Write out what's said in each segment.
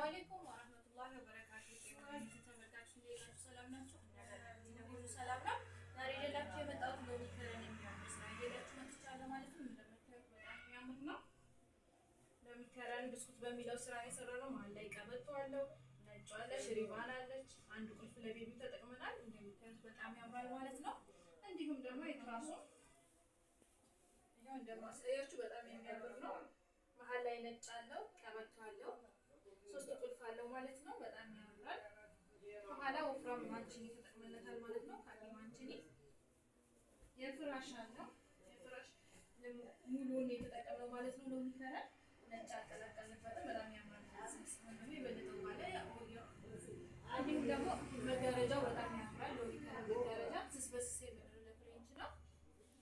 አለይኩም ወራህመቱላሂ ወበረካቱሁ። ተመልካቾች እንዴት ናችሁ? ሰላም ናችሁ? ሁሉ ሰላም ነው። ዛሬ ይዤላችሁ የመጣሁት ሎሚ ከረን የሚያምር ስራ ይዤላችሁ መጥቻለሁ ማለት ነው። እንደምታዩት በጣም የሚያምር ነው። ሎሚ ከረን ብስኩት በሚለው ስራ የሰራነው መሀል ላይ ቀበቶ አለው፣ ነጭ አለ፣ ሽሪባን አለች። አንድ ቁልፍ ለቤቢ ተጠቅመናል። እንደምታዩት በጣም ያምራል ማለት ነው። እንዲሁም ደግሞ የትራሱ ይሄው እንደማሳያችሁ በጣም የሚያምር ነው። መሀል ላይ ነጭ አለው፣ ቀበቶ አለው፣ ሶስት ቁልፍ አለው ማለት ነው። በጣም ያምራል። ከኋላ ወፍራም ማንቺኒ ተጠቅመለታል ማለት ነው። ካለ ማንቺኒ የፍራሽ አለው። የፍራሽ ሙሉውን የተጠቀመው ማለት ነው። ሎሚ ከረን ነጭ አልቀላቀልንበትም። በጣም ያምራል ማለት ነው። የበለጠው ባለ እንዲሁም ደግሞ መጋረጃው በጣም ያምራል። ሎሚ ከረን መጋረጃ ስስ በስስ የምንለው ፍሬንች ነው።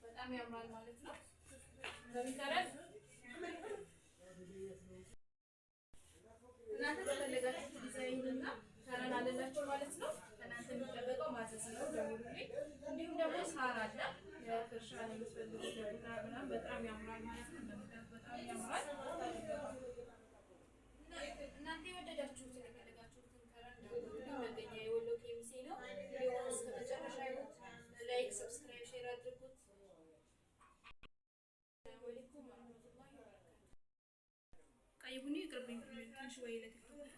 በጣም ያምራል ማለት ነው። ሎሚ ከረን እናንተ በፈለጋችሁ ዲዛይን እና ከረን አለላችሁ ማለት ነው። እናንተ የሚጠበቀው ማዘዝ ነው። ደውሉልኝ። እንዲሁም ደግሞ ሳር አለ የፍርሻ ነው የምትፈልጉት ለቡና ምናምን በጣም ያምራል ማለት ነው። እንደምታዩት በጣም ያምራል። እናንተ የወደዳችሁትን የፈለጋችሁትን ከረን ደውሉልኝ። መገኛ የወሎ ኬሚሴ ነው። ቪዲዮውን እስከ መጨረሻ ይሁት። ላይክ፣ ሰብስክራይብ፣ ሼር አድርጉት። ወለይኩም ወራህመቱላሂ ወበረካቱ። ቀይ ቡኒ ይቅርብኝ ትንሽ ወይ ለቲክቶክ